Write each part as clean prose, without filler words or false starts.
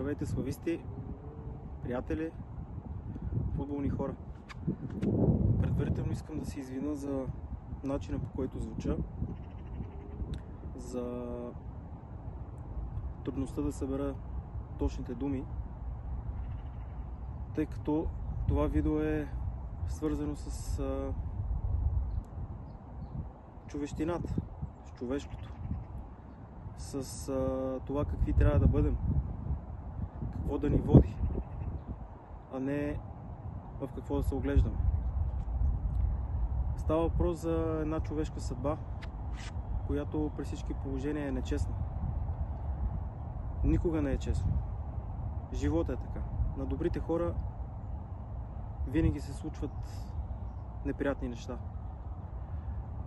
Здравейте, слависти, приятели, футболни хора. Предварително искам да се извиня за начина, по който звуча, за трудността да събера точните думи, тъй като това видео е свързано с човещината, с човешкото, с това какви трябва да бъдем, какво да ни води, а не в какво да се оглеждаме. Става въпрос за една човешка съдба, която при всички положения е нечестна. Никога не е честно. Живота е така. На добрите хора винаги се случват неприятни неща.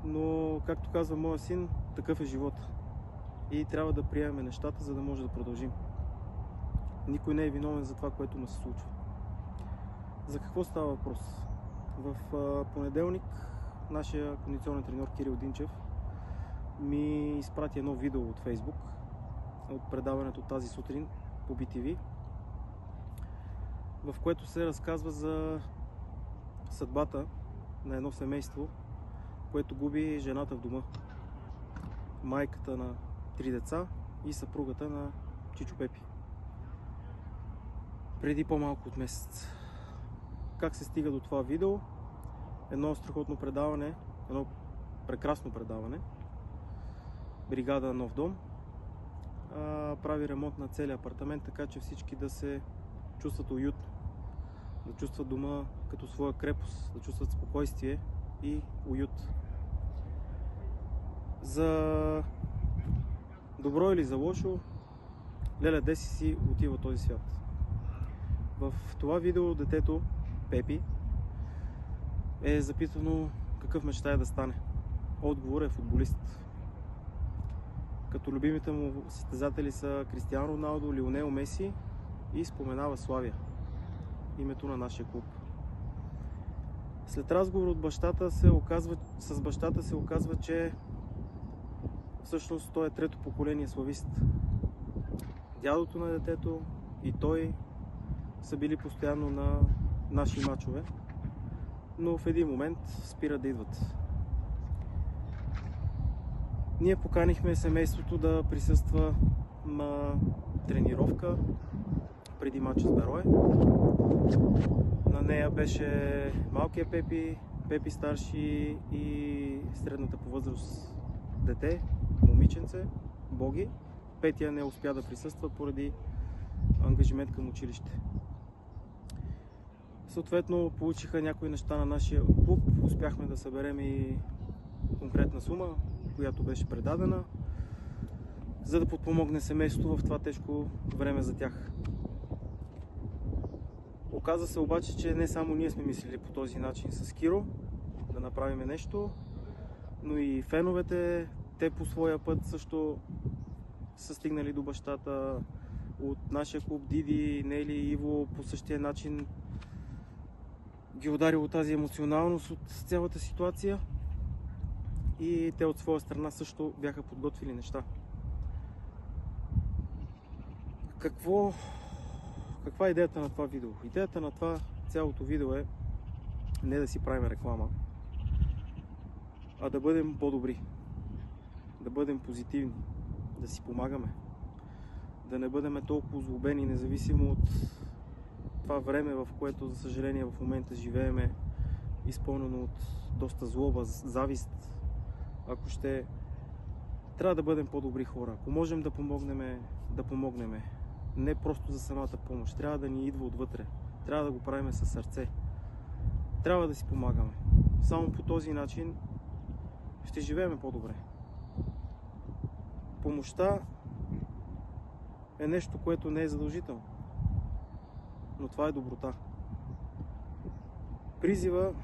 Но, както казва моя син, такъв е живота. И трябва да приемем нещата, за да може да продължим. Никой не е виновен за това, което му се случва. За какво става въпрос? В понеделник нашия кондиционен треньор Кирил Динчев ми изпрати едно видео от Facebook, от предаването тази сутрин по BTV, в което се разказва за съдбата на едно семейство, което губи жената в дома. Майката на 3 деца и съпругата на Чичо Пепи. Преди по-малко от месец. Как се стига до това видео? Едно страхотно предаване, едно прекрасно предаване. Бригада Нов дом прави ремонт на целия апартамент, така че всички да се чувстват уютно, да чувстват дома като своя крепост, да чувстват спокойствие и уют. За добро или за лошо, леле Деси си отива от този свят. В това видео детето Пепи е запитано какъв мечтае да стане. Отговор е футболист. Като любимите му състезатели са Кристиано Роналдо, Лионел Меси и споменава Славия, името на нашия клуб. След разговор с бащата се оказва, че всъщност той е трето поколение славист. Дядото на детето и той са били постоянно на наши мачове, но в един момент спират да идват. Ние поканихме семейството да присъства на тренировка преди мача с Берое. На нея беше малкият Пепи, Пепи старши и средната по възраст дете, момиченце, Боги. Петия не успя да присъства поради ангажимент към училище. Съответно, получиха някои неща на нашия клуб. Успяхме да съберем и конкретна сума, която беше предадена, за да подпомогне семейството в това тежко време за тях. Оказа се обаче, че не само ние сме мислили по този начин с Киро да направим нещо, но и феновете, те по своя път също са стигнали до бащата. От нашия клуб Диди, Нели и Иво по същия начин ги ударило тази емоционалност от цялата ситуация и те от своя страна също бяха подготвили неща. Каква е идеята на това видео? Идеята на това цялото видео е не да си правим реклама, а да бъдем по-добри, да бъдем позитивни, да си помагаме, да не бъдем толкова злобени, независимо от това време, в което, за съжаление, в момента живееме, изпълнено от доста злоба, завист. Ако ще, трябва да бъдем по-добри хора. Ако можем да помогнем. Не просто за самата помощ. Трябва да ни идва отвътре. Трябва да го правим със сърце. Трябва да си помагаме. Само по този начин ще живеем по-добре. Помощта е нещо, което не е задължително. Но това е доброта. Призива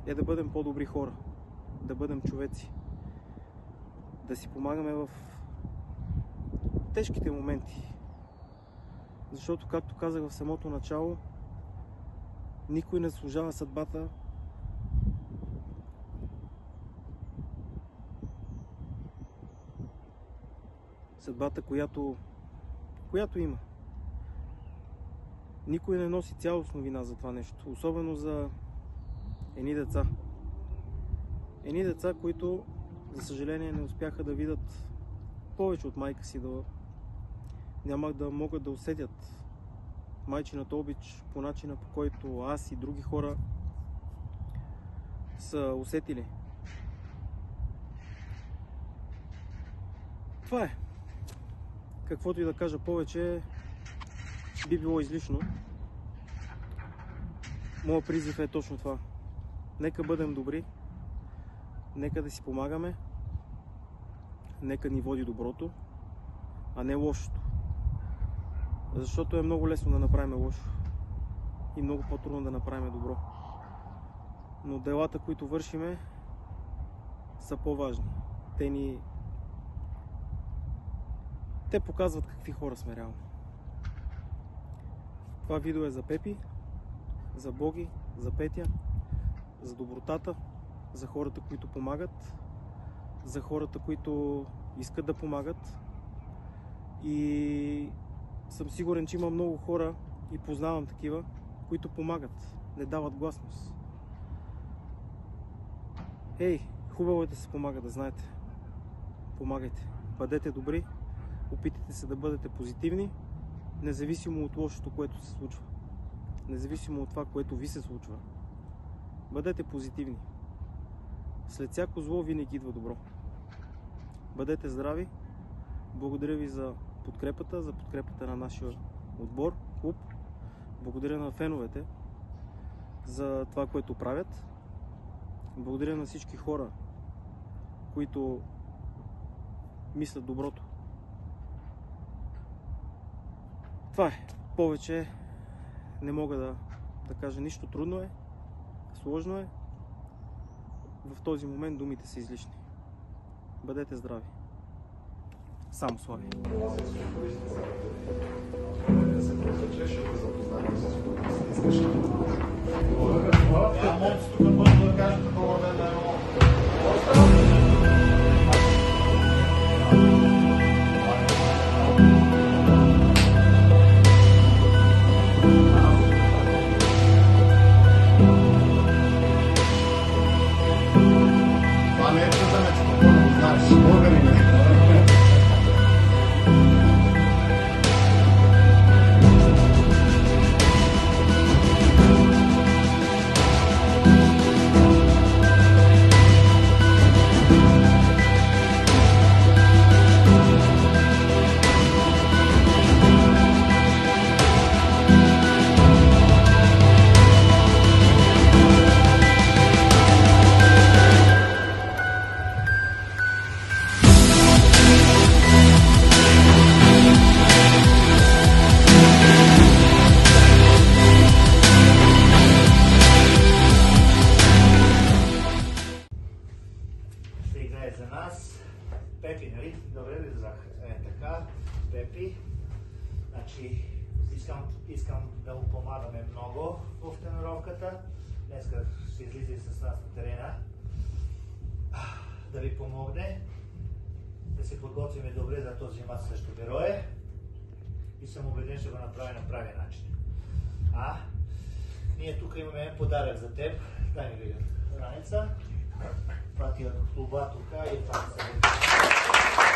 е да бъдем по-добри хора. Да бъдем човеци. Да си помагаме в тежките моменти. Защото, както казах в самото начало, никой не заслужава съдбата, която има. Никой не носи цялостно вина за това нещо, особено за едни деца. Едни деца, които, за съжаление, не успяха да видят повече от майка си, няма да могат да усетят майчината обич по начина, по който аз и други хора са усетили. Това е. Каквото и да кажа повече, би било излишно. Моят призив е точно това. Нека бъдем добри, нека да си помагаме, нека ни води доброто, а не лошото. Защото е много лесно да направим лошо и много по-трудно да направим добро. Но делата, които вършиме, са по-важни. Те показват какви хора сме реално. Това видео е за Пепи, за Боги, за Петя, за добротата, за хората, които помагат, за хората, които искат да помагат. И съм сигурен, че има много хора и познавам такива, които помагат, не дават гласност. Хубаво е да се помага, да знаете. Помагайте, бъдете добри, опитайте се да бъдете позитивни, независимо от лошото, което се случва. Независимо от това, което ви се случва. Бъдете позитивни. След всяко зло винаги идва добро. Бъдете здрави. Благодаря ви за подкрепата на нашия отбор, клуб. Благодаря на феновете за това, което правят. Благодаря на всички хора, които мислят доброто. Това е. Повече не мога да кажа нищо. Трудно е, сложно е. В този момент думите са излишни. Бъдете здрави. Само слави. За нас. Пепи, нали? Добре ли зах? Така, Пепи. Значи, искам да му помагаме много в тренировката. Днеска ще излиза и с нас на терена. Да ви помогне. Да се подготвиме добре за този мач срещу Герое. И съм убеден, ще го направи на правия начин. Ние тук имаме подарък за теб. Дай ми видя раница. Пратия до клуба тук и това се